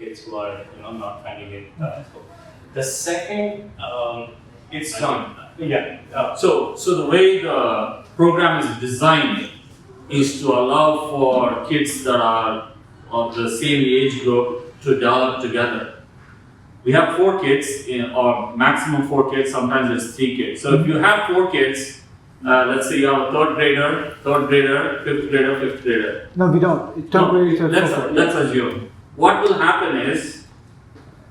kids who are not finding it. So the second, it's done. Yeah. So the way the program is designed is to allow for kids that are of the same age group to develop together. We have 4 kids, or maximum 4 kids, sometimes it's 3 kids. So if you have 4 kids, let's say you have a third grader, 5th grader, 5th grader. No, we don't. Third grader, let's assume. What will happen is,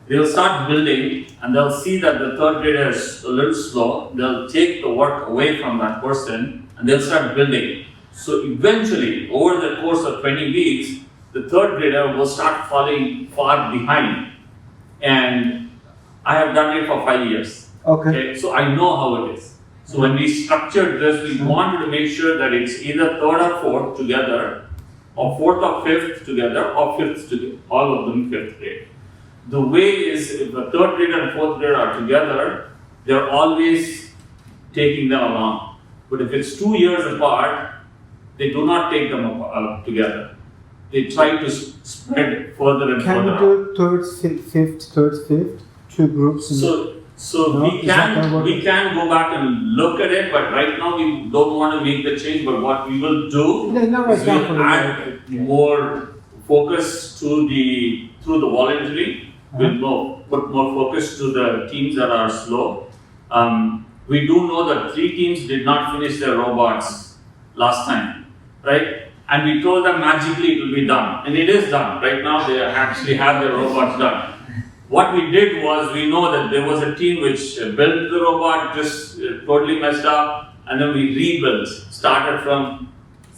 they'll start building and they'll see that the third grader is a little slow. They'll take the work away from that person and they'll start building. So eventually, over the course of 20 weeks, the third grader will start falling far behind. And I have done it for 5 years. Okay. So I know how it is. So when we structured this, we wanted to make sure that it's either third or fourth together, or fourth or fifth together, or fifth together, all of them 5th grade. The way is, if the third grader and 4th grader are together, they're always taking them along. But if it's 2 years apart, they do not take them together. They try to spread further and further. Can we do third, fifth, 2 groups? So no, we can go back and look at it, but right now we don't want to make the change. But what we will do is we'll add more focus through the voluntary. We'll put more focus to the teams that are slow. We do know that 3 teams did not finish their robots last time, right? And we told them magically it will be done, and it is done. Right now they actually have their robots done. What we did was, we know that there was a team which built the robot, just totally messed up, and then we rebuilt, started from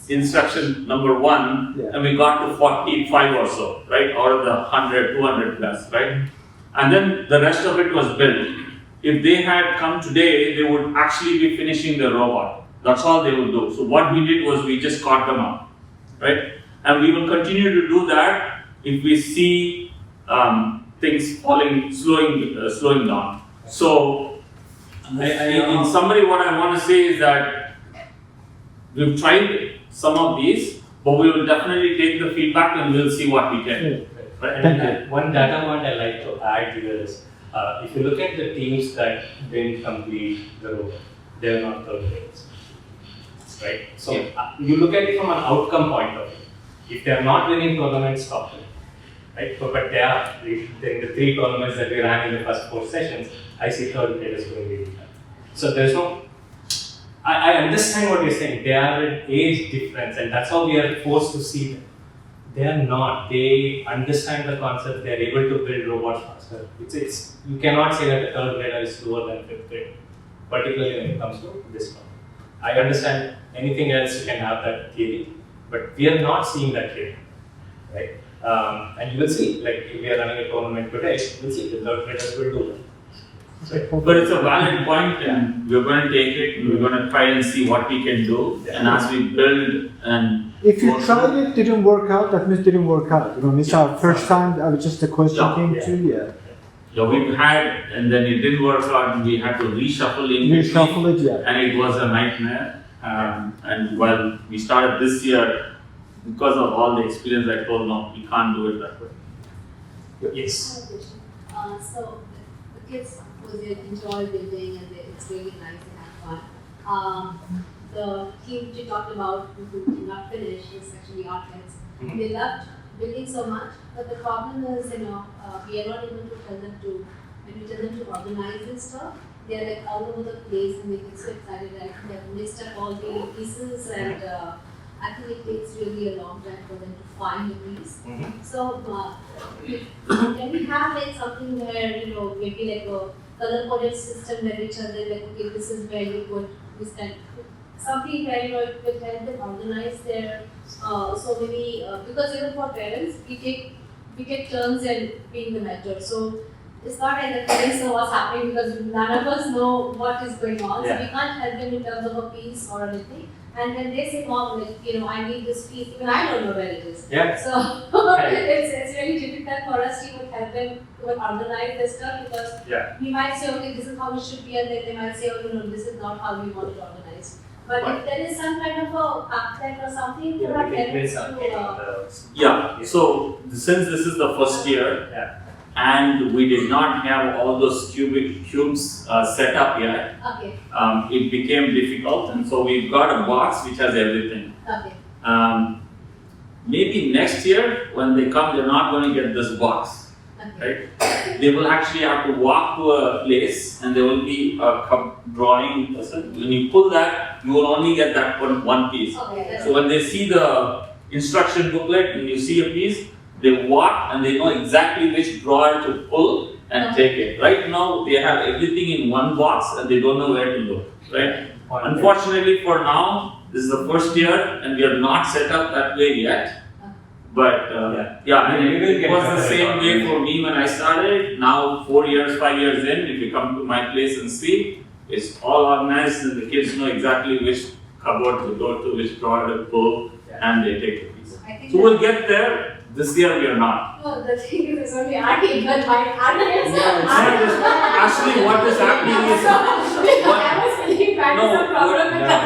instruction number 1, and we got to 45 or so, right, out of the 100, 200 plus, right? And then the rest of it was built. If they had come today, they would actually be finishing the robot. That's all they would do. So what we did was, we just caught them up, right? And we will continue to do that if we see things slowing down. So, in summary, what I want to say is that we've tried some of these, but we will definitely take the feedback and we'll see what we can. Right? And one data point I'd like to add here is, if you look at the teams that didn't complete the robot, they're not third graders, right? So you look at it from an outcome point of view. If they're not winning tournaments, stop them. Right? But they are. In the 3 tournaments that we ran in the first 4 sessions, I see third graders doing really well. So there's no. I understand what you're saying. They are an age difference, and that's how we are forced to see them. They are not. They understand the concept. They are able to build robots faster. It's you cannot say that a third grader is slower than 5th grade, particularly when it comes to this one. I understand anything else you can have that theory, but we are not seeing that here, right? And you will see, like if we are running a tournament today, you will see the third graders will do that. But it's a valid point, and we're going to take it. We're going to try and see what we can do, and as we build and. If you tried it, didn't work out, that means it didn't work out. It's our first time. Just a question came to Yeah, we've had, and then it didn't work out, and we had to reshuffle it, and it was a nightmare. And while we started this year, because of all the experience, I told no, we can't do it that way. Yes. So the kids enjoy building, and it's really nice and have fun. The team you talked about who did not finish is actually our kids. They loved building so much, but the problem is, we are not able to tell them to, when we tell them to organize this stuff, they are like all over the place and they get so excited. They have mixed up all the pieces, and I think it takes really a long time for them to find a piece. So, can we have like something where, maybe like a color coded system where we tell them like, okay, this is where you put this kind, something where it will help them organize their. So maybe because even for parents, we take turns in being the mentor. So it's not like the parents know what's happening because none of us know what is going on. So we can't help them in terms of a piece or anything. And when they say, Mom, like, I need this piece, even I don't know where it is. So it's really difficult for us to even help them to organize this stuff, because we might say, okay, this is how it should be, and then they might say, oh, no, this is not how we want it organized. But Right. if there is some kind of a packet or something, Yeah, there are we can parents place on to, Yeah, so since this is the first year, Yeah. and we did not have all those cubes set up yet, okay, it became difficult, and so we've got a box which has everything. okay, Maybe next year when they come, they're not going to get this box, okay. right? They will actually have to walk to a place, and there will be a drawing person. When you pull that, you will only get that one piece. Okay, that's So when they see the instruction booklet and you see a piece, they walk and they know exactly which drawer to pull and take it. Right now, they have everything in one box and they don't know where to look, right? Unfortunately for now, this is the first year and we are not set up that way yet. But yeah, and We will it get was the better same at way it. for me when I started. Now 4 years, 5 years in, if you come to my place and see, it's all organized and the kids know exactly which cupboard to go to, which drawer to pull, and they take the piece. I think So we'll get there. This year we are not. no, the thing is, it's only our kid, but my kids. Actually, what is happening is I was feeling bad No, as a problem with that.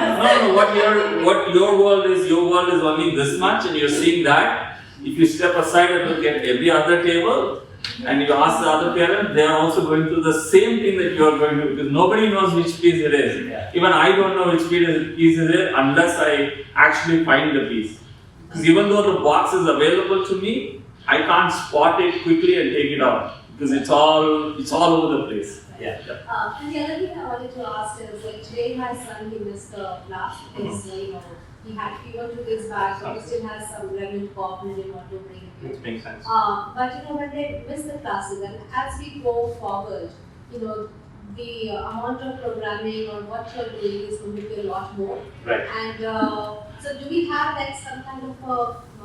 no. What your world is only this much, and you're seeing that. If you step aside and look at every other table, and you ask the other parent, they are also going through the same thing that you are going through, because nobody knows which piece it is. Yeah. Even I don't know which piece it is unless I actually find the piece. Because even though the box is available to me, I can't spot it quickly and take it out because it's all over the place. Yeah. And the other thing I wanted to ask is, like, today my son, he missed the class because, he had fever 2 days back, so he still has some remnant cough and didn't want to bring it Which in. makes sense. But, when they miss the classes, and as we go forward, the amount of programming or what you're doing is going to be a lot more. Right. And so do we have like some kind of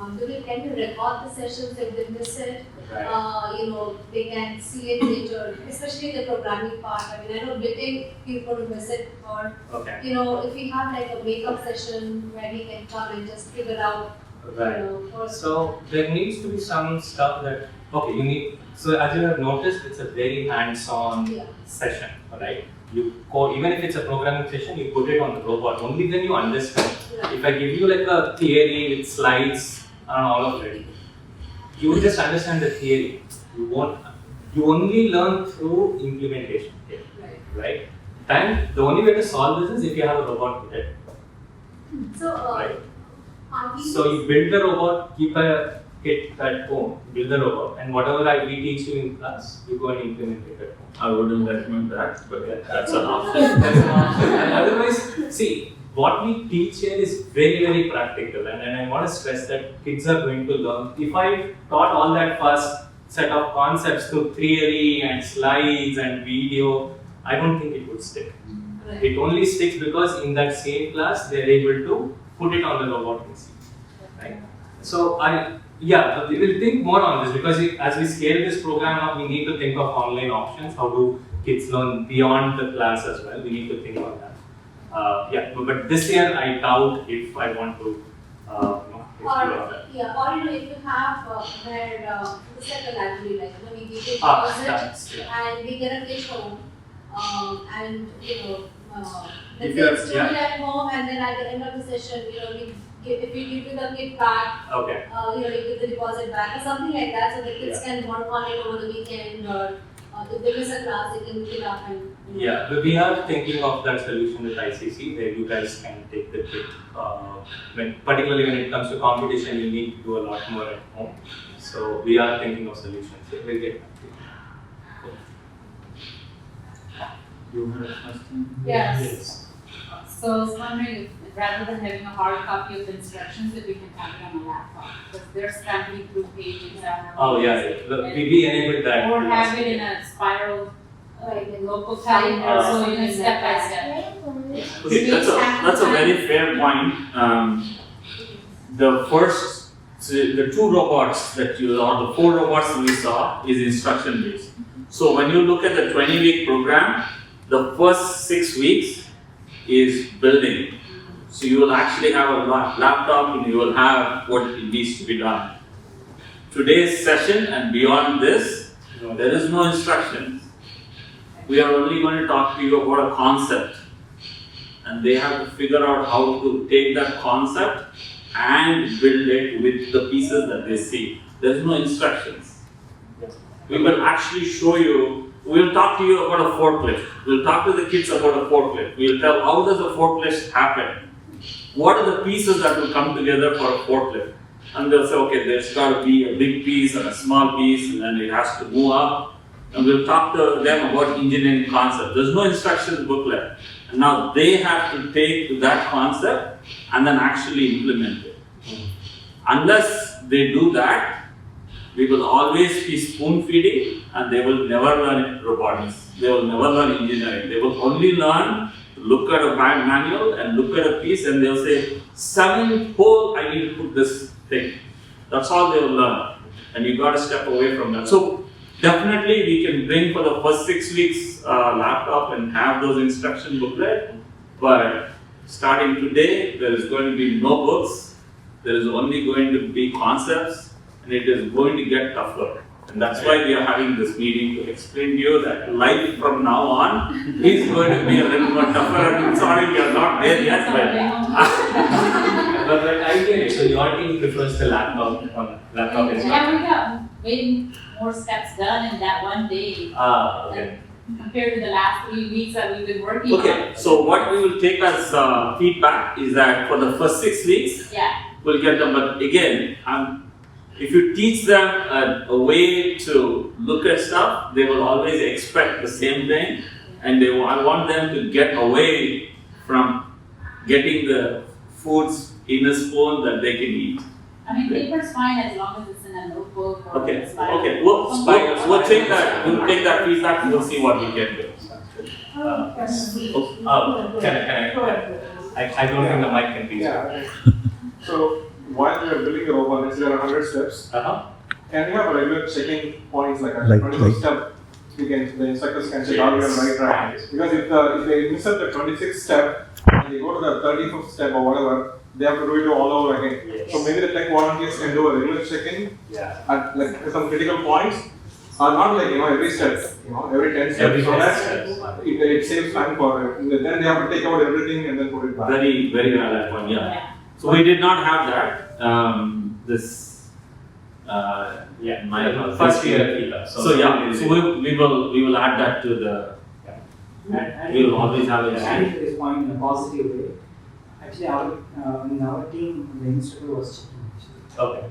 can we record the sessions if they miss it? Right. They can see it later, especially the programming part. I mean, I know Biting he's going to miss it, or Okay. if we have like a makeup session where he can come and just figure out, Right. or So there needs to be some stuff that you need. So as you have noticed, it's a very hands-on Yeah. session, right? You code, even if it's a programming session, you put it on the robot. Only then you understand. Right. If I give you like a theory with slides and all of it, you will just understand the theory. You won't. You only learn through implementation, Right. right? And the only way to solve this is if you have a robot with it, So, right? are we So you build the robot, keep a kit at home, build the robot, and whatever we teach you in class, you go and implement it at home. I wouldn't recommend that, but that's an option. That's an option. And otherwise, see, what we teach here is very, very practical, and I want to stress that kids are going to learn. If I taught all that first set of concepts through theory and slides and video, I don't think it would stick. Right. It only sticks because in that same class, they're able to put it on the robot and see, right? So we will think more on this because as we scale this program up, we need to think of online options. How do kids learn beyond the class as well? We need to think on that. But this year I doubt if I want to explore that. If you have where it's like a library, like we give it That's, and we get a kit home, and the If you're- kids do it at home, and then at the end of the session, if we give you the kit back, Okay. you give the deposit back or something like that, so the kids can work on it over the weekend, or if they miss a class, they can look it up and. Yeah, but we are thinking of that solution with ICC where you guys can take the kit. Particularly when it comes to competition, you need to do a lot more at home. So we are thinking of solutions. We'll get back to you. You had a question? Yes. So I was wondering if rather than having a hard copy of the instructions, if we can have it on a laptop, because they're scrambling through pages and. Oh yeah. We enabled that. Or have it in a spiral, Right. local calendar, so you can step by step. Okay, that's a very fair point. The 2 robots or the 4 robots that we saw is instruction based. So when you look at the 20-week program, the first 6 weeks is building. So you will actually have a laptop and you will have what it needs to be done. Today's session and beyond this, there is no instructions. We are only going to talk to you about a concept. and they have to figure out how to take that concept and build it with the pieces that they see. There's no instructions. We will actually show you, we'll talk to you about a forklift. We'll talk to the kids about a forklift. We'll tell how does a forklift happen? What are the pieces that will come together for a forklift? And they'll say, okay, there's got to be a big piece and a small piece, and then it has to move up. And we'll talk to them about engineering concept. There's no instructions booklet. And now they have to take that concept and then actually implement it. Unless they do that, we will always be spoon feeding and they will never learn robotics. They will never learn engineering. They will only learn to look at a manual and look at a piece and they'll say, 7 hole, I need to put this thing. That's all they will learn. And you got to step away from that. So definitely we can bring for the first 6 weeks laptop and have those instruction booklet. But starting today, there is going to be no books. There is only going to be concepts, and it is going to get tougher. And that's why we are having this meeting to explain to you that life from now on is going to be a little more tougher. And I'm sorry, we are not there yet, but I get it. So your team prefers the laptop Yeah, instruction. we got way more steps done in that one day Okay. compared to the last 3 weeks that we've been working on. Okay, so what we will take as feedback is that for the first 6 weeks, Yeah, we'll get them. But again, if you teach them a way to look at stuff, they will always expect the same thing, and I want them to get away from getting the foods in a spoon that they can eat. I mean, paper's fine as long as it's in a notebook or Okay, a spiral. okay, we'll take that. We'll take that feedback and we'll see what we can do. I don't think the mic can be. Yeah. So while we are building the robotics, there are 100 steps. Can we have a regular checking points like a Like- 21st step? The instructors can check out we are on the right track. Because if they miss up the 26th step and they go to the 35th step or whatever, they have to do it all over again. Yes. So maybe the tech volunteers can do a regular checking Yeah. at like some critical points. Not like every step, every 10 steps. Every So 10 that steps. it saves time for it. Then they have to take out everything and then put it back. Very, very valid point, yeah. So we did not have that, Yeah. my First year feedback. So yeah, so we will add that to the, we will always have it. Adding to this point in a positive way, actually in our team, the instructor was checking actually. Okay.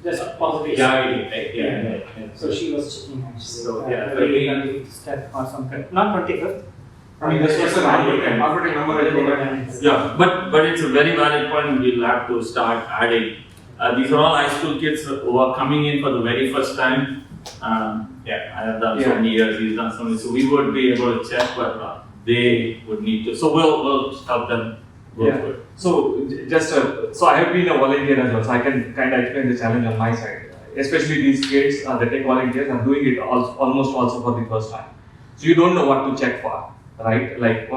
Just positive. Yeah, right? Yeah. So she was checking actually. So, yeah, every 25th step or something, not 25th. I mean, this was an operating number. I told. Yeah, but it's a very valid point, we'll have to start adding. These are all high school kids who are coming in for the very first time. Yeah. I have done so many years, he's done so many, so we would be able to check, but they would need to, so we'll help them go through it. So just so I have been a volunteer as well, so I can kind of explain the challenge on my side. Especially these kids, the tech volunteers, are doing it almost also for the first time. So you don't know what to check for, right? Like,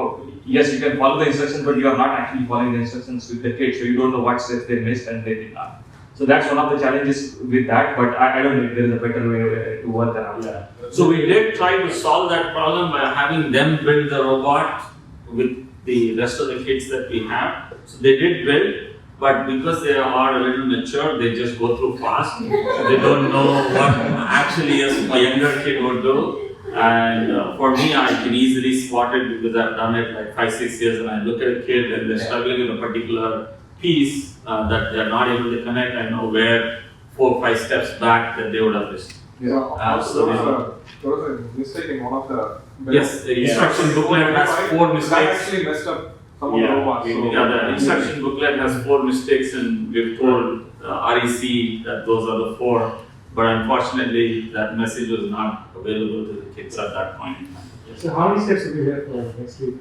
yes, you can follow the instructions, but you are not actually following the instructions with the kids, so you don't know what steps they missed and they did not. So that's one of the challenges with that, but I don't think there is a better way to work around that. So we did try to solve that problem by having them build the robot with the rest of the kids that we have. So they did build, but because they are a little mature, they just go through fast. They don't know what actually a younger kid would do. And for me, I can easily spot it because I've done it like 5-6 years, and I look at a kid and they're struggling with a particular piece that they're not able to connect. I know where 4 or 5 steps back that they would have missed. Yeah. There was a mistake in one of the. Yes, the instruction booklet has 4 That mistakes. actually messed up some of the robots. So Yeah, the instruction booklet has 4 mistakes, and we've told REC that those are the 4. But unfortunately, that message was not available to the kids at that point in time. So how many steps will be there for next week?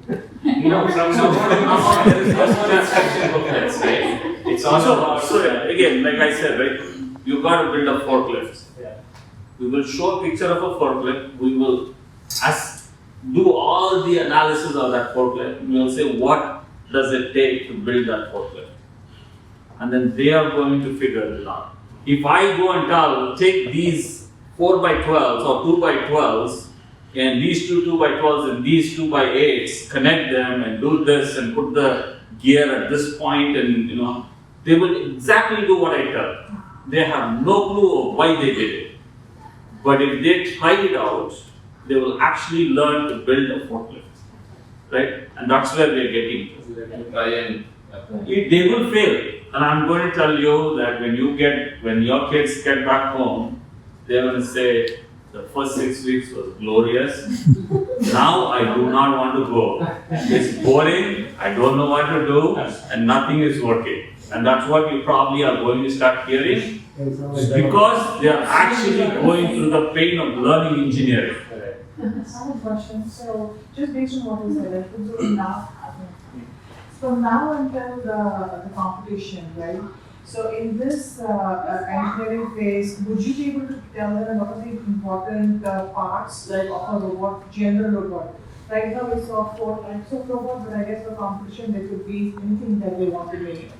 No, from now on, there is no more instruction booklets, right? It's all about. So again, like I said, right, you got to build a forklift. Yeah. We will show a picture of a forklift. We will do all the analysis of that forklift. We will say what does it take to build that forklift, and then they are going to figure it out. If I go and take these 4x12s or 2x12s and these two 2x12s and these 2x8s, connect them and do this and put the gear at this point, and they will exactly do what I tell. They have no clue of why they did it. But if they try it out, they will actually learn to build a forklift, right? And that's where they're getting to. They will fail. And I'm going to tell you that when your kids get back home, they're going to say, the first 6 weeks was glorious. Now I do not want to go. It's boring, I don't know what to do, and nothing is working. And that's what you probably are going to start hearing, because they are actually going through the pain of learning engineering. I have a question. So, just based on what you said, from now until the competition, right? So, in this engineering phase, would you be able to tell them what are the important parts like of a robot, general robot? Right now, we saw 4 types of robot, but I guess for competition, there could be anything that they want to make.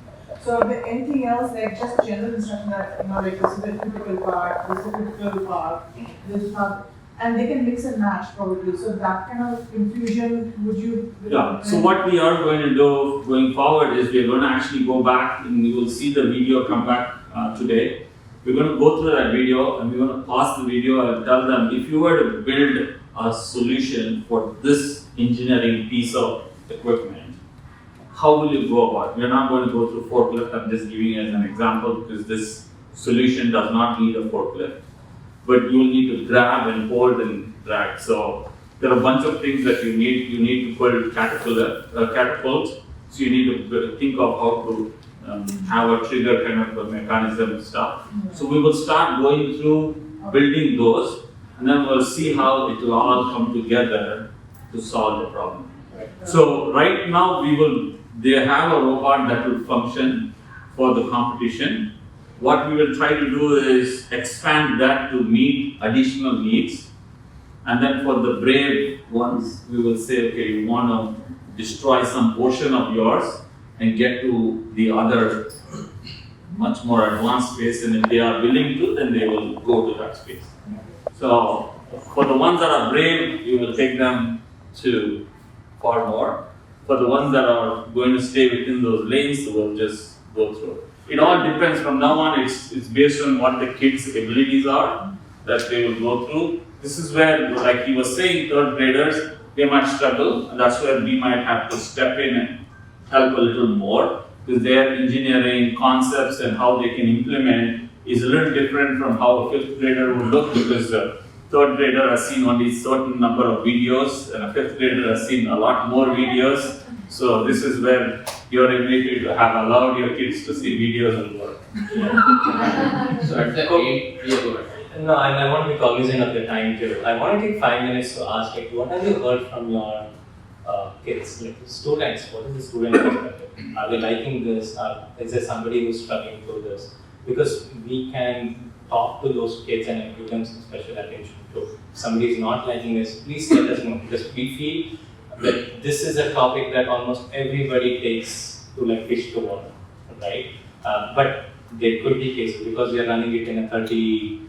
So, anything else like just general instruction that like this is a typical part, this is a typical part, this is not. And they can mix and match probably. So that kind of confusion, would you? Yeah. So what we are going to do going forward is we're going to actually go back, and you will see the video come back today. We're going to go through that video, and we're going to pause the video and tell them, if you were to build a solution for this engineering piece of equipment, how will you go about it? We're not going to go through forklift. I'm just giving you as an example, because this solution does not need a forklift. But you will need to grab and hold and drag. So there are a bunch of things that you need. You need to build catapults. So you need to think of how to have a trigger kind of a mechanism stuff. So we will start going through building those, and then we'll see how it will all come together to solve the problem. So right now they have a robot that will function for the competition. What we will try to do is expand that to meet additional needs. And then for the brave ones, we will say, okay, you want to destroy some portion of yours and get to the other much more advanced space. And if they are willing to, then they will go to that space. So for the ones that are brave, we will take them to far more. For the ones that are going to stay within those lanes, we'll just go through. It all depends. From now on, it's based on what the kids' abilities are that they will go through. This is where, like he was saying, third graders, they might struggle, and that's where we might have to step in and help a little more, because their engineering concepts and how they can implement is a little different from how a fifth grader would look, because a third grader has seen only certain number of videos, and a fifth grader has seen a lot more videos. So this is where your ability to have allowed your kids to see videos will work. So at the end, no, I want to be cognizant of the time too. I want to take 5 minutes to ask, like, what have you heard from your kids, like students? What is the student perspective? Are they liking this? Is there somebody who's struggling through this? Because we can talk to those kids and give them some special attention too. If somebody is not liking this, please let us know, because we feel that this is a topic that almost everybody takes to like fish to water, right? But there could be cases, because we are running it in a 30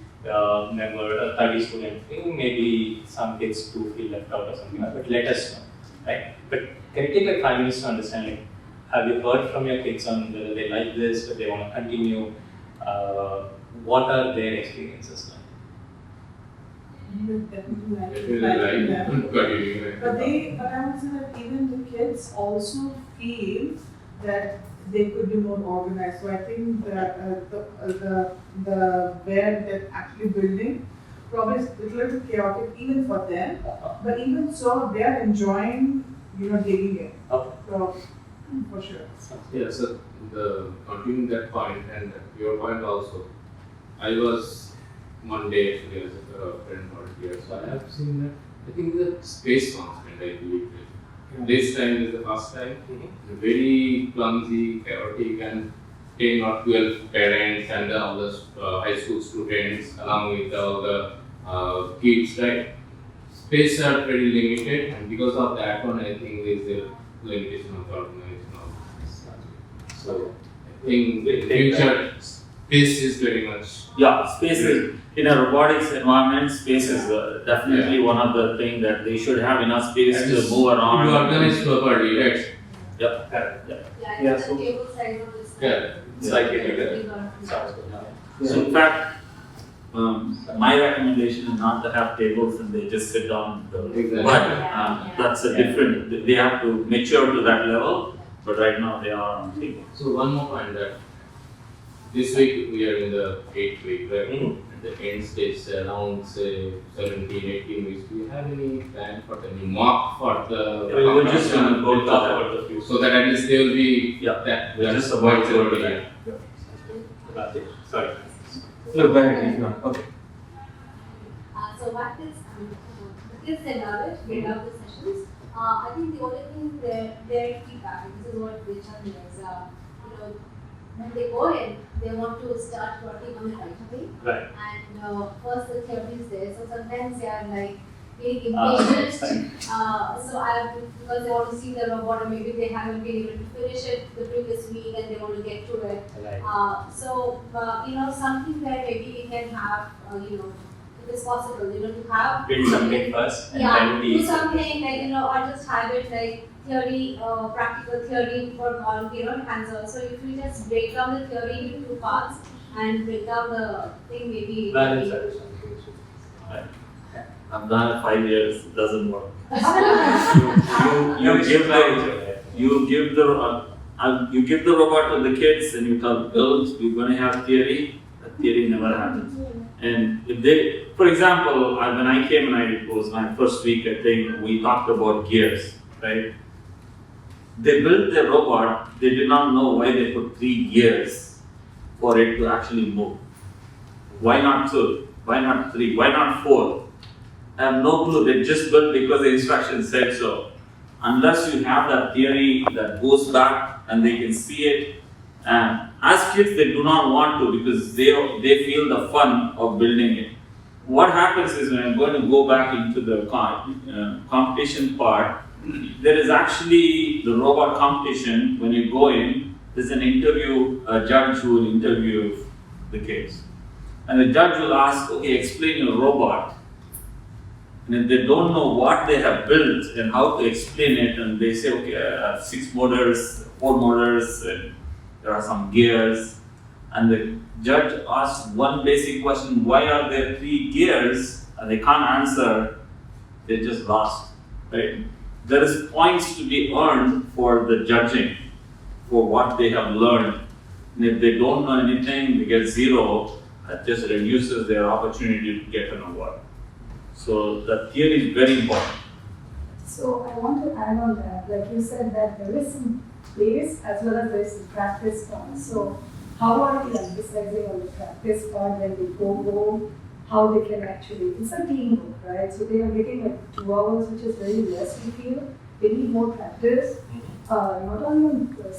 student thing, maybe some kids do feel left out or something like that, but let us know, right? But can you take like 5 minutes to understand, like, have you heard from your kids on whether they like this, whether they want to continue? What are their experiences like? Definitely like them. But I would say that even the kids also feel that they could be more organized. So I think that the where they're actually building probably is a little chaotic even for them. But even so, they are enjoying, digging in. So for sure. Yeah. So continuing that point and your point also, I was one day actually as a friend volunteer, so I have seen that. I think the space constant, I believe. This time is the first time. Very clumsy, chaotic, and 10 or 12 parents and all the high school students along with all the kids, right? Space are very limited, and because of that one, I think there is a limitation of the organization of this. So I think in the future, space is very much. Yeah, space is. in a robotics environment, space is definitely one of the things that they should have enough space to move around. You organize properly, right? Yep. Yeah, so- the table size of this. Yeah. It's like it, Yeah. sounds good. So in fact, my recommendation is not to have tables and they just sit down. Exactly. But Yeah. that's a different, they have to mature to that level, but right now they are on tables. So one more point that this week we are in the 8th week, right? Mhm. At the end stage, around say 17, 18 weeks. Do you have any plan for any mock for the? We were just gonna go We'll talk about the future. So that at least they will be Yeah. that. We'll that's just avoid what's the over overlap. here. That's it. Sorry. No, go ahead, if you want. Okay. So what is, the kids they love it, they love the sessions. I think the only thing their feedback, and this is what they tell me is, when they go in, they want to start working on it right away. Right. And first the theory is there, so sometimes they are like getting That's impatient. Because they want to see the robot, or maybe they haven't been able to finish it the previous week and they want to get to it. Right. Something that maybe we can have, if it's possible, to have. Build something first and Yeah, then do teach. something like, or just have it like theory, practical theory for all, hands-on. So if we just break down the theory into 2 parts and break down the thing, maybe. Balance it. Right. I've done it 5 years, it doesn't work. You give try the- it. You give the robot to the kids and you tell girls, we're going to have theory. That theory never happens. And if they, for example, when I came and it was my first week, I think we talked about gears, right? They built the robot, they did not know why they put 3 gears for it to actually move. Why not 2? Why not 3? Why not 4? I have no clue, they just built because the instructions said so. Unless you have that theory that goes back and they can see it. And as kids, they do not want to because they feel the fun of building it. What happens is when I'm going to go back into the competition part, there is actually the robot competition. When you go in, there's an interview, a judge who will interview the kids. And the judge will ask, okay, explain your robot. And if they don't know what they have built and how to explain it, and they say, okay, I have 6 motors, 4 motors, and there are some gears. And the judge asks one basic question, why are there 3 gears? And they can't answer, they just lost, right? There is points to be earned for the judging, for what they have learned. And if they don't know anything, they get 0, that just reduces their opportunity to get an award. So the theory is very important. So I want to add on that, like you said that there is some place as well as there is some practice part. So how are we emphasizing on the practice part when they go home, how they can actually, it's a teamwork, right? So they are getting like 2 hours, which is very less we feel. They need more practice, not only on the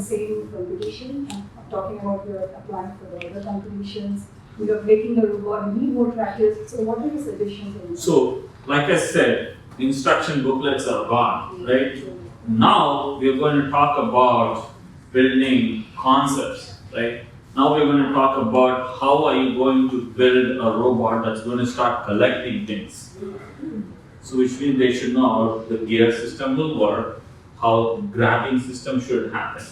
same competition, I'm talking about you're applying for the other competitions, you're making the robot, you need more practice. So what are your suggestions on that? So, like I said, instruction booklets are gone, right? Now we're going to talk about building concepts, right? Now we're going to talk about how are you going to build a robot that's going to start collecting things. So which means they should know how the gear system will work, how grabbing system should happen.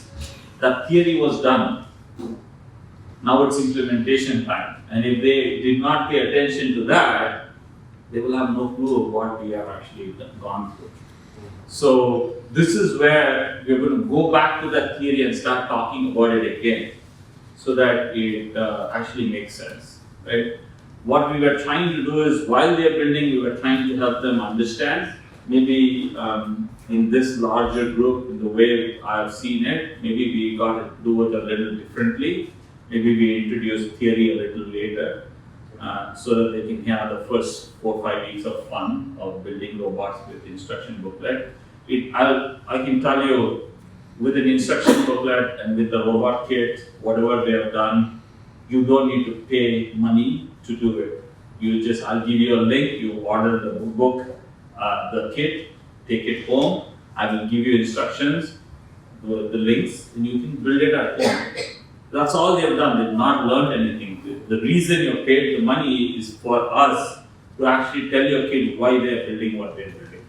That theory was done. Now it's implementation time. And if they did not pay attention to that, they will have no clue of what we have actually gone through. So this is where we're going to go back to that theory and start talking about it again, so that it actually makes sense, right? What we were trying to do is, while they're building, we were trying to help them understand. Maybe in this larger group, in the way I've seen it, maybe we got to do it a little differently. Maybe we introduce theory a little later, so that they can have the first 4 or 5 weeks of fun of building robots with instruction booklet. I can tell you, with an instruction booklet and with the robot kit, whatever they have done, you don't need to pay money to do it. I'll give you a link, you order the book, the kit, take it home, I will give you instructions, the links, and you can build it at home. That's all they have done, they've not learned anything. the reason you paid the money is for us to actually tell your kid why they are building what they are building.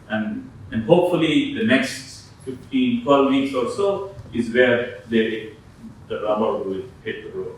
And hopefully the next 15, 12 weeks or so is where the rubber will hit the road.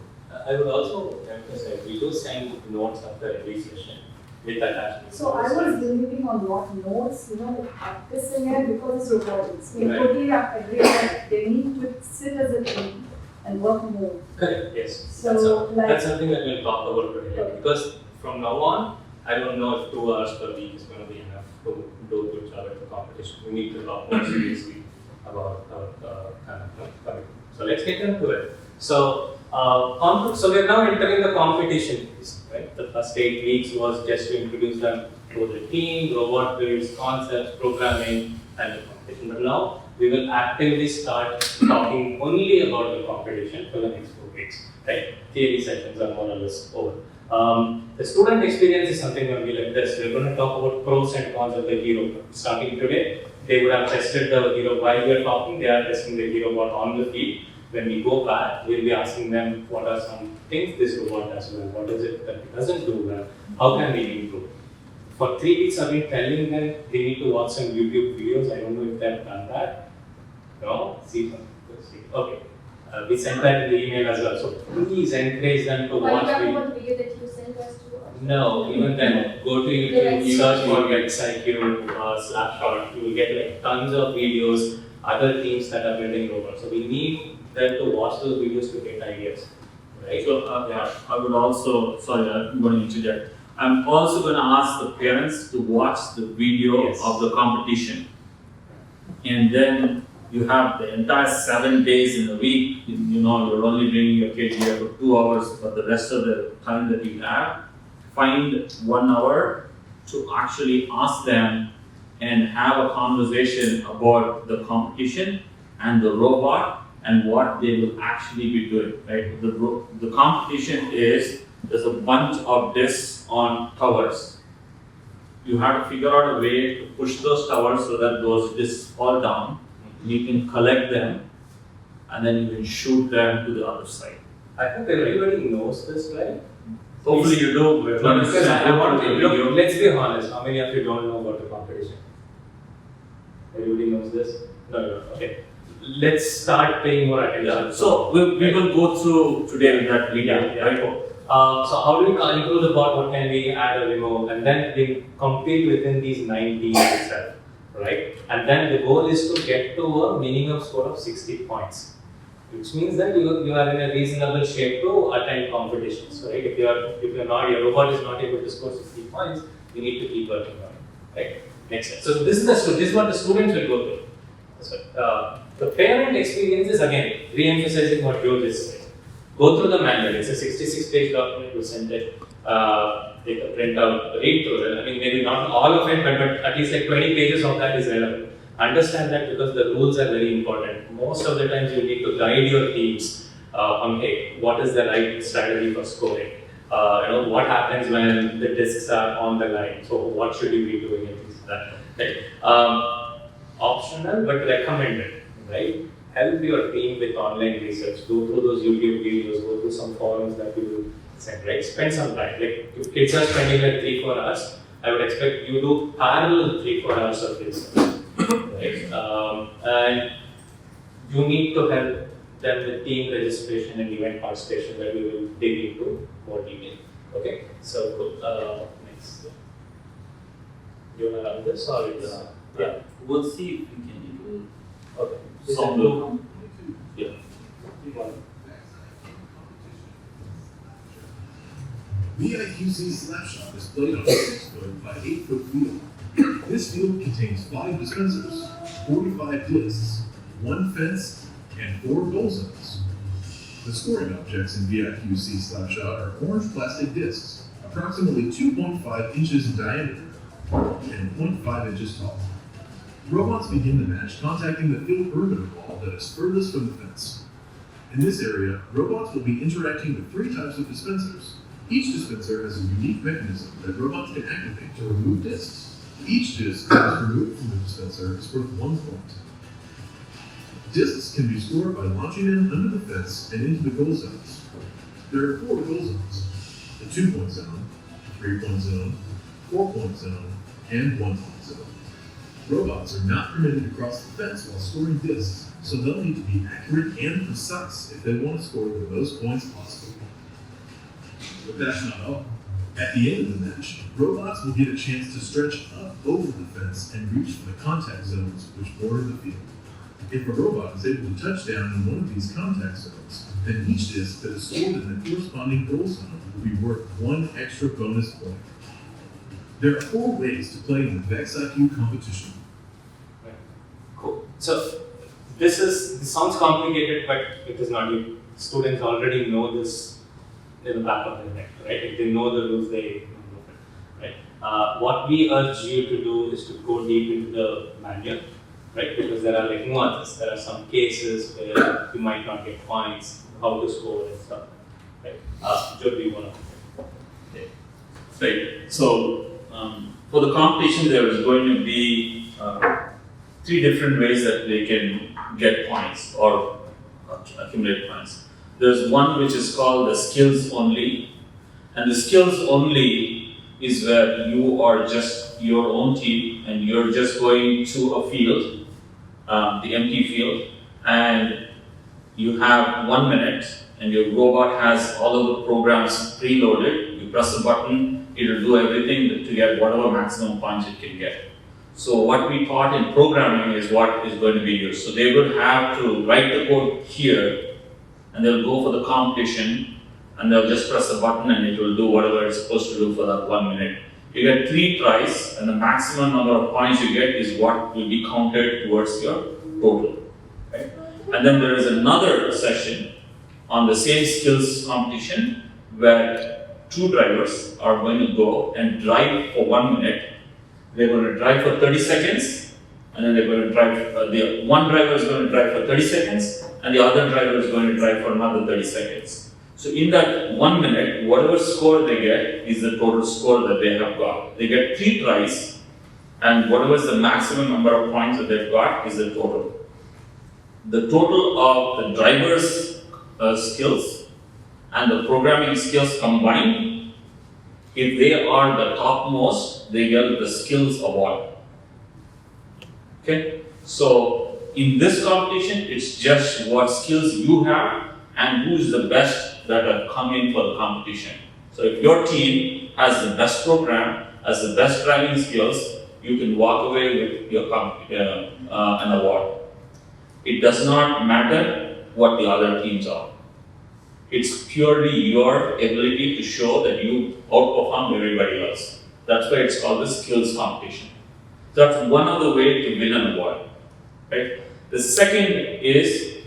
I would also emphasize, we do send notes after every session with attachments. So I was limiting on what notes, like practicing it because it's robotics. We Right. totally agree that they need to sit as a team and work more. Correct, yes. So, That's something that we'll talk about today. Because from now on, I don't know if 2 hours per week is going to be enough to do a good job at the competition. We need to talk more seriously about commitment. So let's get into it. So we're now entering the competition phase, right? The first 8 weeks was just to introduce them to the team, robot builds, concepts, programming, and the competition. But now we will actively start talking only about the competition for the next 4 weeks, right? Theory sessions are more or less over. The student experience is something going to be like this. We're going to talk about pros and cons of the hero. Starting today, they would have tested the hero while we are talking. They are testing the hero bot on the field. When we go back, we'll be asking them what are some things this robot does well, what is it that it doesn't do well, how can we improve. For 3 weeks, I've been telling them they need to watch some YouTube videos. I don't know if they've done that. No? See. Okay. We sent that in the email as well. So please encourage them to watch Are you talking videos. about the video that you sent us to? No, even then, go to YouTube, search for GetSciQ, Slapshot. You will get like tons of videos, other teams that are building robots. So we need them to watch those videos to get ideas. Right? So I would also, sorry, I'm going to interject. I'm also going to ask the parents to watch the video Yes. of the competition. And then you have the entire 7 days in a week, you're only bringing your kid here for 2 hours, but the rest of the time that you have, find 1 hour to actually ask them and have a conversation about the competition and the robot and what they will actually be doing, right? The competition is, there's a bunch of discs on towers. You have to figure out a way to push those towers so that those discs fall down. You can collect them and then you can shoot them to the other side. I hope everybody knows this, right? Hopefully you do. No, because I want to, look, let's be honest, how many of you don't know about the competition? Everybody knows this? No, okay. Let's start paying more attention. Yeah. So we will go through today with that video, Yeah. right? So how do we control the bot? What can we add or remove? And then we compete within these 9 teams itself, right? And then the goal is to get to a minimum score of 60 points, which means that you are in a reasonable shape to attend competitions, right? If you're not, your robot is not able to score 60 points, you need to keep working on it, right? Next step. So this is what the students will go through. So, the parent experience is again re-emphasizing what Joe just said. Go through the manual. It's a 66-page document. We send it. Take a print out, read through it. I mean, maybe not all of it, but at least like 20 pages of that is relevant. Understand that because the rules are very important. Most of the times you need to guide your teams on, hey, what is the right strategy for scoring? What happens when the discs are on the line? So what should you be doing and things like that. Right? Optional but recommended, right? Help your team with online research. Go through those YouTube videos. Go through some forums that you will send. Right? Spend some time. Like if kids are spending like 3-4 hours, I would expect you to parallel 3-4 hours of research. Right? And you need to help them with team registration and event participation that we will dig into more detail. Okay? So cool. Next. You want to run this or is Yeah. We'll see if we can okay. solve the yeah. VIQC Slapshot is played on a 6-foot by 8-foot field. This field contains 5 dispensers, 45 discs, 1 fence, and 4 goal zones. The scoring objects in VIQC Slapshot are orange plastic discs, approximately 2.5 inches in diameter and 0.5 inches tall. Robots begin the match contacting the field perimeter wall that is furthest from the fence. In this area, robots will be interacting with 3 types of dispensers. Each dispenser has a unique mechanism that robots can activate to remove discs. Each disc that is removed from the dispenser is worth 1 point. Discs can be scored by launching them under the fence and into the goal zones. There are 4 goal zones: the 2-point zone, 3-point zone, 4-point zone, and 1-point zone. Robots are not permitted to cross the fence while scoring discs, so they'll need to be accurate and precise if they want to score the most points possible. But that's not all. At the end of the match, robots will get a chance to stretch up over the fence and reach for the contact zones which border the field. If a robot is able to touch down in one of these contact zones, then each disc that is scored in the corresponding goal zone will be worth 1 extra bonus point. There are 4 ways to play in the VEX IQ competition. Cool. So this sounds complicated, but it is not. Students already know this in the back of their head, right? If they know the rules, they know it, right? What we urge you to do is to go deep into the manual, right? Because there are like nuances. There are some cases where you might not get points, how to score and stuff, right? Joe, do you want to? Right. So for the competition, there is going to be 3 different ways that they can get points or accumulate points. There's one which is called the skills only, and the skills only is where you are just your own team and you're just going to a field, the empty field, and you have 1 minute and your robot has all of the programs preloaded. You press a button, it'll do everything to get whatever maximum points it can get. So what we taught in programming is what is going to be used. So they will have to write the code here, and they'll go for the competition, and they'll just press a button and it will do whatever it's supposed to do for that 1 minute. You get 3 tries, and the maximum number of points you get is what will be counted towards your total. Right? And then there is another session on the same skills competition where 2 drivers are going to go and drive for 1 minute. They're going to drive for 30 seconds, and then they're going to drive, the one driver is going to drive for 30 seconds, and the other driver is going to drive for another 30 seconds. So in that 1 minute, whatever score they get is the total score that they have got. They get 3 tries, and whatever is the maximum number of points that they've got is the total. The total of the driver's skills and the programming skills combined, if they are the topmost, they get the skills award. Okay? So in this competition, it's just what skills you have and who is the best that have come in for the competition. So if your team has the best program, has the best driving skills, you can walk away with your an award. It does not matter what the other teams are. It's purely your ability to show that you outperformed everybody else. That's why it's called the skills competition. That's one other way to win an award. Right? The second is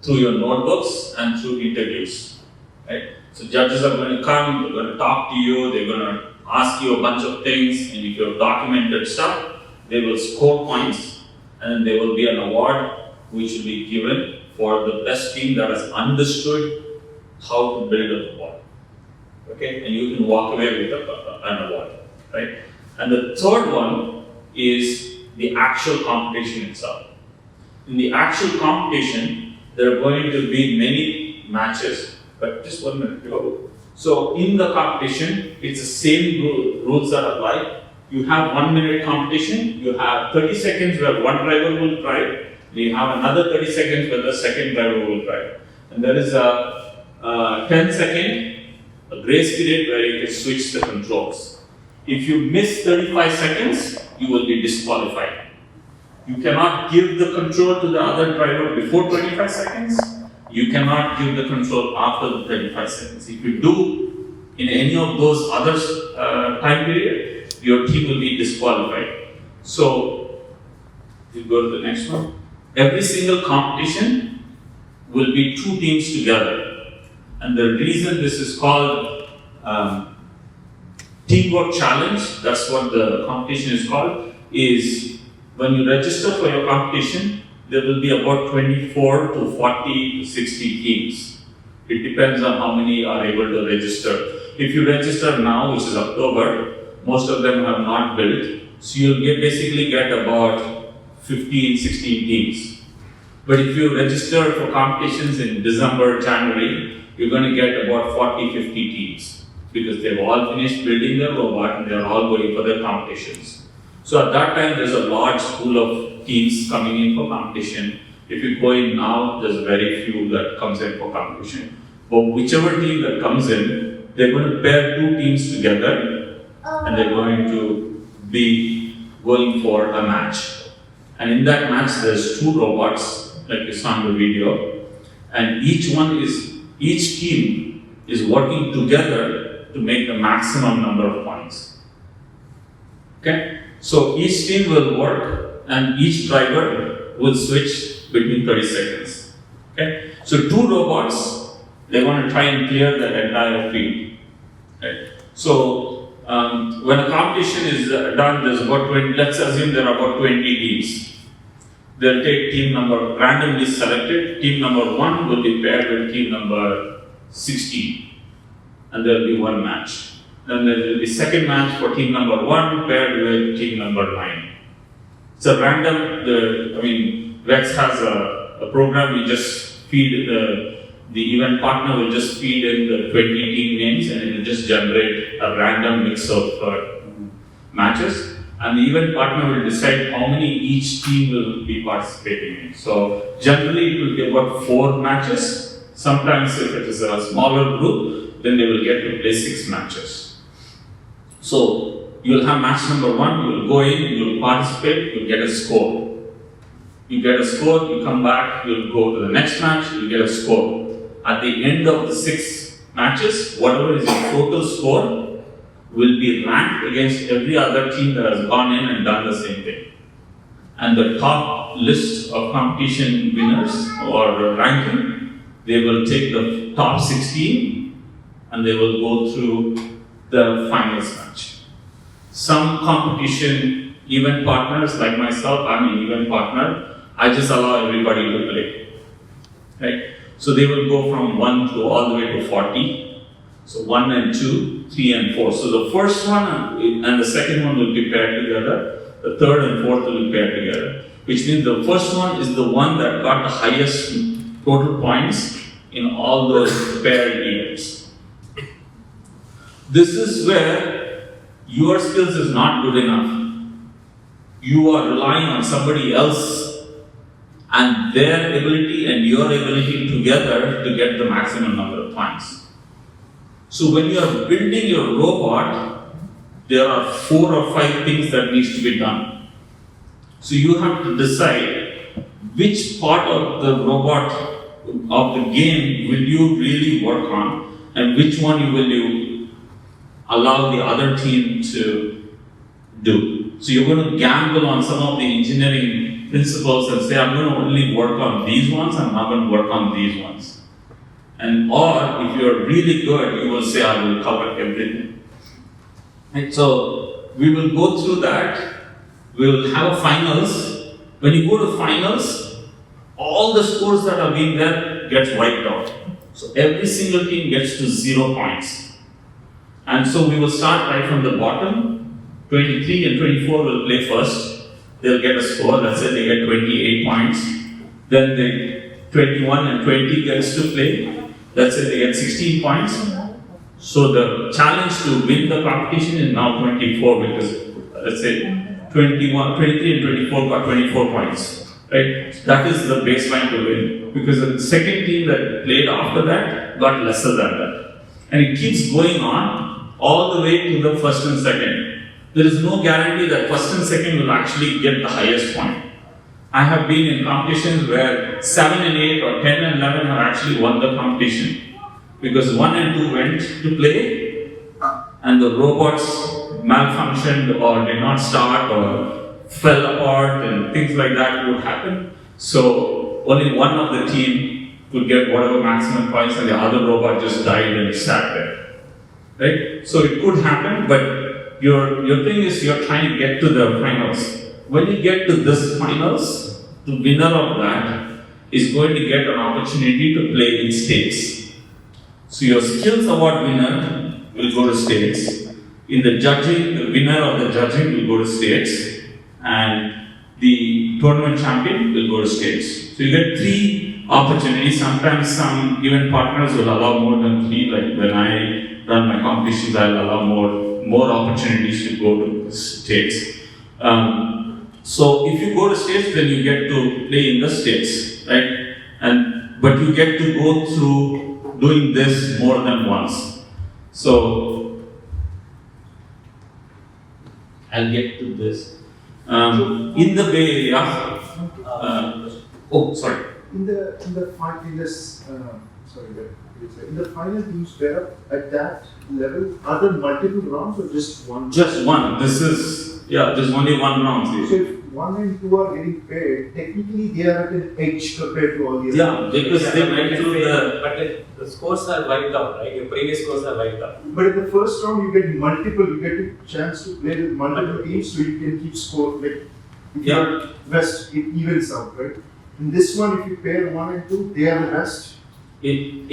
through your notebooks and through interviews. Right? So judges are going to come, they're going to talk to you, they're going to ask you a bunch of things, and if you've documented stuff, they will score points, and then there will be an award which will be given for the best team that has understood how to build a robot. Okay, and you can walk away with an award, right? And the third one is the actual competition itself. In the actual competition, there are going to be many matches, but just 1 minute. So in the competition, it's the same rules that apply. You have 1 minute competition, you have 30 seconds where one driver will drive, you have another 30 seconds where the second driver will drive. And there is a 10-second grace period where you can switch the controls. If you miss 35 seconds, you will be disqualified. You cannot give the control to the other driver before 25 seconds. You cannot give the control after the 35 seconds. If you do in any of those other time period, your team will be disqualified. So, if you go to the next one. Every single competition will be 2 teams together. And the reason this is called Teamwork Challenge, that's what the competition is called, is when you register for your competition, there will be about 24 to 40 to 60 teams. It depends on how many are able to register. If you register now, which is October, most of them have not built, so you'll basically get about 15, 16 teams. But if you register for competitions in December, January, you're going to get about 40, 50 teams because they've all finished building their robot and they're all going for their competitions. So at that time, there's a large pool of teams coming in for competition. If you go in now, there's very few that comes in for competition. But whichever team that comes in, they're going to pair two teams together and they're going to be going for a match. And in that match, there's two robots, like you saw in the video, and each team is working together to make the maximum number of points. Okay? So each team will work and each driver will switch between 30 seconds. Okay? So two robots, they want to try and clear the entire field. Okay? So when a competition is done, there's about 20, let's assume there are about 20 teams. They'll take team number randomly selected. Team number 1 will be paired with team number 16, and there'll be one match. Then there will be second match for team number 1 paired with team number 9. It's a random. Rex has a program. You just feed the event partner will just feed in the 20 team names, and it will just generate a random mix of matches. And the event partner will decide how many each team will be participating in. So generally it will be about 4 matches. Sometimes if it is a smaller group, then they will get to play 6 matches. So you'll have match number 1, you'll go in, you'll participate, you'll get a score. You get a score, you come back, you'll go to the next match, you'll get a score. At the end of the 6 matches, whatever is your total score will be ranked against every other team that has gone in and done the same thing. And the top list of competition winners or ranking, they will take the top 16 and they will go through the finals match. Some competition event partners, like myself, I'm an event partner, I just allow everybody to play. Right? So they will go from 1 to all the way to 40. So 1 and 2, 3 and 4. So the first one and the second one will be paired together. The third and fourth will be paired together. Which means the first one is the one that got the highest total points in all those paired events. This is where your skills is not good enough. You are relying on somebody else and their ability and your ability together to get the maximum number of points. So when you are building your robot, there are 4 or 5 things that needs to be done. So you have to decide which part of the robot of the game will you really work on and which one will you allow the other team to do. So you're going to gamble on some of the engineering principles and say, I'm going to only work on these ones, I'm not going to work on these ones. And or if you're really good, you will say, I will cover everything. Right? So we will go through that. We will have finals. When you go to finals, all the scores that have been there gets wiped out. So every single team gets to 0 points. And so we will start right from the bottom. 23 and 24 will play first. They'll get a score. Let's say they get 28 points. Then the 21 and 20 gets to play. Let's say they get 16 points. So the challenge to win the competition is now 24 because let's say 21, 23 and 24 got 24 points. Right? That is the baseline to win. Because the second team that played after that got lesser than that. And it keeps going on all the way to the first and second. There is no guarantee that first and second will actually get the highest point. I have been in competitions where 7 and 8 or 10 and 11 have actually won the competition because 1 and 2 went to play and the robots malfunctioned or did not start or fell apart and things like that would happen. So only one of the team could get whatever maximum points and the other robot just died and sat there. Right? So it could happen, but your thing is you're trying to get to the finals. When you get to this finals, the winner of that is going to get an opportunity to play in states. So your skills award winner will go to states. In the judging, the winner of the judging will go to states, and the tournament champion will go to states. So you get 3 opportunities. Sometimes some event partners will allow more than 3. Like when I run my competitions, I'll allow more opportunities to go to states. So if you go to states, then you get to play in the states, right? But you get to go through doing this more than once. So I'll get to this. In the Bay Area. Sorry. In the final teams pair at that level, are there multiple rounds or just one? Just one. There's only one round. So if 1 and 2 are getting paired, technically they are at an edge compared to all the others. Yeah, because they went through But the scores are wiped out, right? Your previous scores are wiped out. But in the first round, you get a chance to play with multiple teams, so you can keep score. Like if you're best, it evens out, right? In this one, if you pair 1 and 2, they are the best. If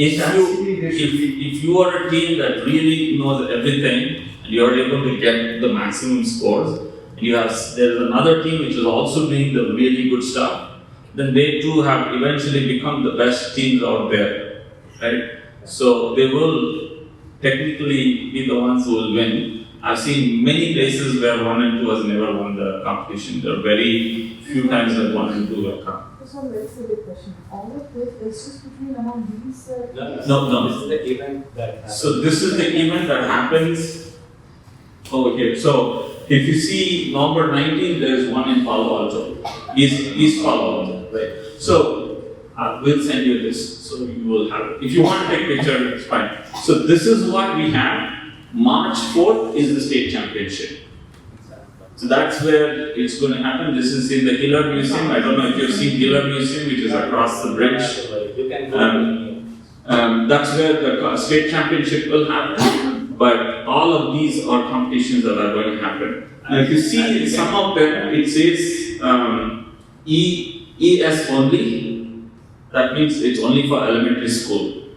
you are a team that really knows everything and you are able to get the maximum scores, and there's another team which is also doing the really good stuff, then they too have eventually become the best teams out there, right? So they will technically be the ones who will win. I've seen many places where 1 and 2 has never won the competition. There are very few times that 1 and 2 have come. So very silly question. All of this is just between among these. No. This is the event that happens. So this is the event that happens over here. So if you see November 19th, there is one in Palo Alto, East Palo Alto, right? So we'll send you this, so you will have it. If you want to take a picture, it's fine. So this is what we have. March 4th is the state championship. So that's where it's going to happen. This is in the Hiller Museum. I don't know if you've seen Hiller Museum, which is across the bridge. You can go that's where the state championship will happen. But all of these are competitions that are going to happen. And if you see some of them, it says ES only. That means it's only for elementary school.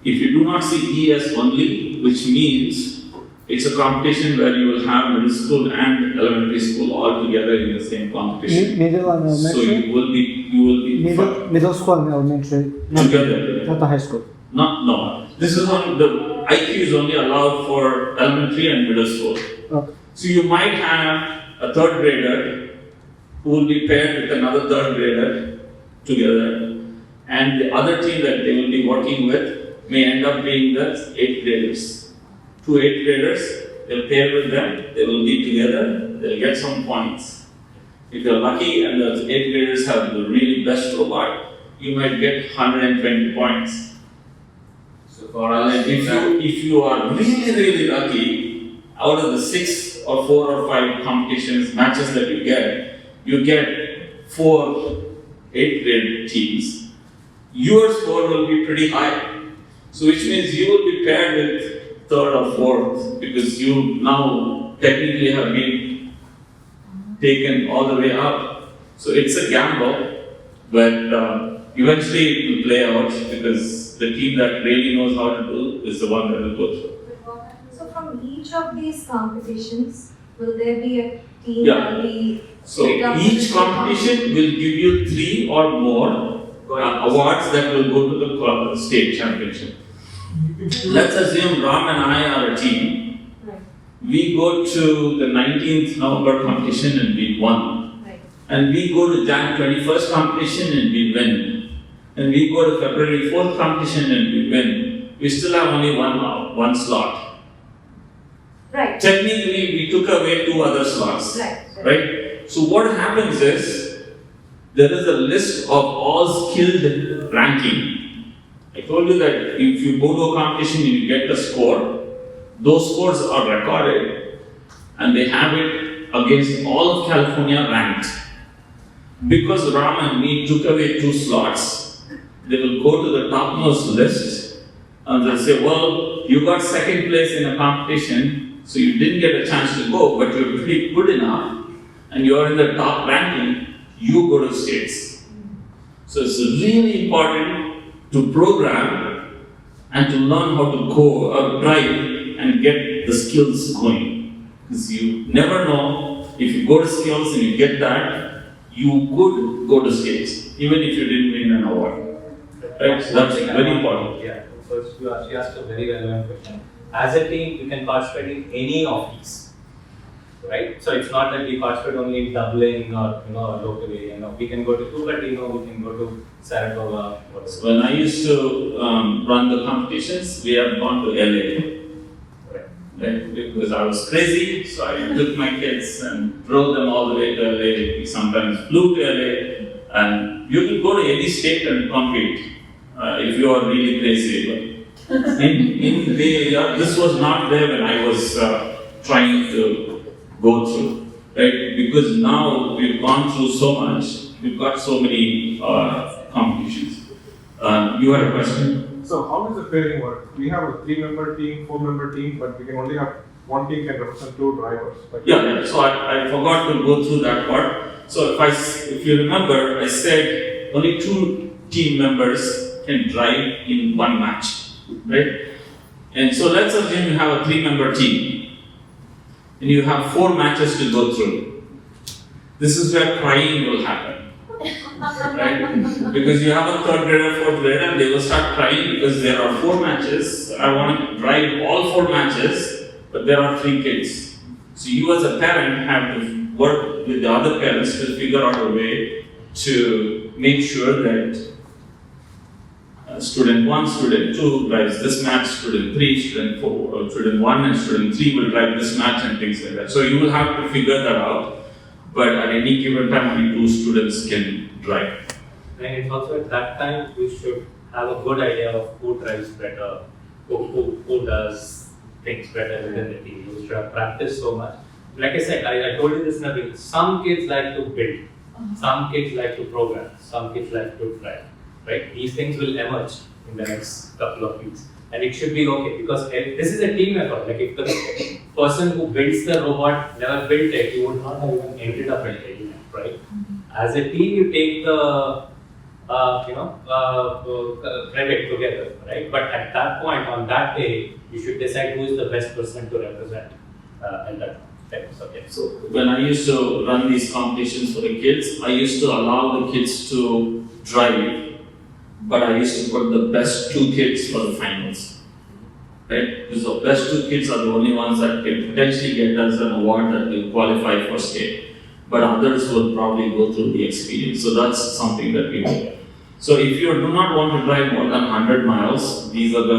If you do not see ES only, which means it's a competition where you will have middle school and elementary school all together in the same competition. Middle and elementary? So you will be middle school and elementary together. Not the high school. No. This is on the IQ is only allowed for elementary and middle school. Okay. So you might have a third grader who will be paired with another third grader together, and the other team that they will be working with may end up being the 8th graders. 2 8th graders, they'll pair with them, they will be together, they'll get some points. If you're lucky and the 8th graders have the really best robot, you might get 120 points. So for if you are really lucky, out of the 6 or 4 or 5 competitions, matches that you get 4 8th grade teams. Your score will be pretty high. So which means you will be paired with 3rd or 4th, because you now technically have been taken all the way up. So it's a gamble, but eventually it will play out, because the team that really knows how to do is the one that will go through. So from each of these competitions, will there be a team that will be... So each competition will give you 3 or more awards that will go to the state championship. Let's assume Ram and I are a team. Right. We go to the 19th November competition and we won. Right. And we go to Jan 21st competition and we win. And we go to February 4th competition and we win. We still have only one slot. Right. Technically, we took away 2 other slots. Right? So what happens is, there is a list of all skilled ranking. I told you that if you go to a competition and you get the score, those scores are recorded and they have it against all of California ranked. Because Ram and me took away 2 slots, they will go to the topmost list and they'll say, well, you got 2nd place in a competition, so you didn't get a chance to go, but you're pretty good enough and you're in the top ranking, you go to states. So it's really important to program and to learn how to drive and get the skills going. Because you never know, if you go to skills and you get that, you could go to states, even if you didn't win an award. Right? So that's very important. Yeah. So she asked a very relevant question. As a team, you can participate in any of these, right? So it's not that we participate only in Dublin or locally. We can go to Cupertino, we can go to Saratoga. So when I used to run the competitions, we have gone to LA. Right? Because I was crazy, so I took my kids and drove them all the way to LA. We sometimes flew to LA, and you can go to any state and compete if you are really crazy. But in Bay Area, this was not there when I was trying to go through, right? Because now we've gone through so much, we've got so many competitions. You had a question? So how does the pairing work? We have a 3-member team, 4-member team, but we can only have one team can represent 2 drivers. Yeah, so I forgot to go through that part. So if you remember, I said only 2 team members can drive in one match, right? And so let's assume you have a 3-member team and you have 4 matches to go through. This is where crying will happen. Right? Because you have a 3rd grader, 4th grader, and they will start crying because there are 4 matches. I want to drive all 4 matches, but there are 3 kids. So you as a parent have to work with the other parents to figure out a way to make sure that student 1, student 2 drives this match, student 3, student 4, student 1 and student 3 will drive this match and things like that. So you will have to figure that out. But at any given time, only 2 students can drive. And it's also at that time we should have a good idea of who drives better, who does things better within the team. We should have practiced so much. Like I said, I told you this in a bit. Some kids like to build, some kids like to program, some kids like to drive. Right? These things will emerge in the next couple of weeks. And it should be okay because this is a team effort. Like if the person who builds the robot never built it, you would not have even ended up in it, right? As a team, you take the credit together, right? But at that point, on that day, you should decide who is the best person to represent in that subject. So when I used to run these competitions for the kids, I used to allow the kids to drive. But I used to put the best 2 kids for the finals, right? Because the best 2 kids are the only ones that can potentially get us an award that will qualify for state. But others will probably go through the experience. So that's something that we do. So if you do not want to drive more than 100 miles, these are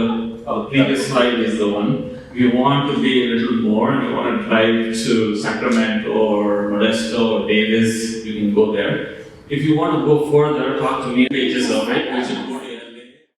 our previous slide is the one. We want to be a little more and you want to drive to Sacramento or Modesto or Davis, you can go there. If you want to go further, talk to me, pages of it, we should go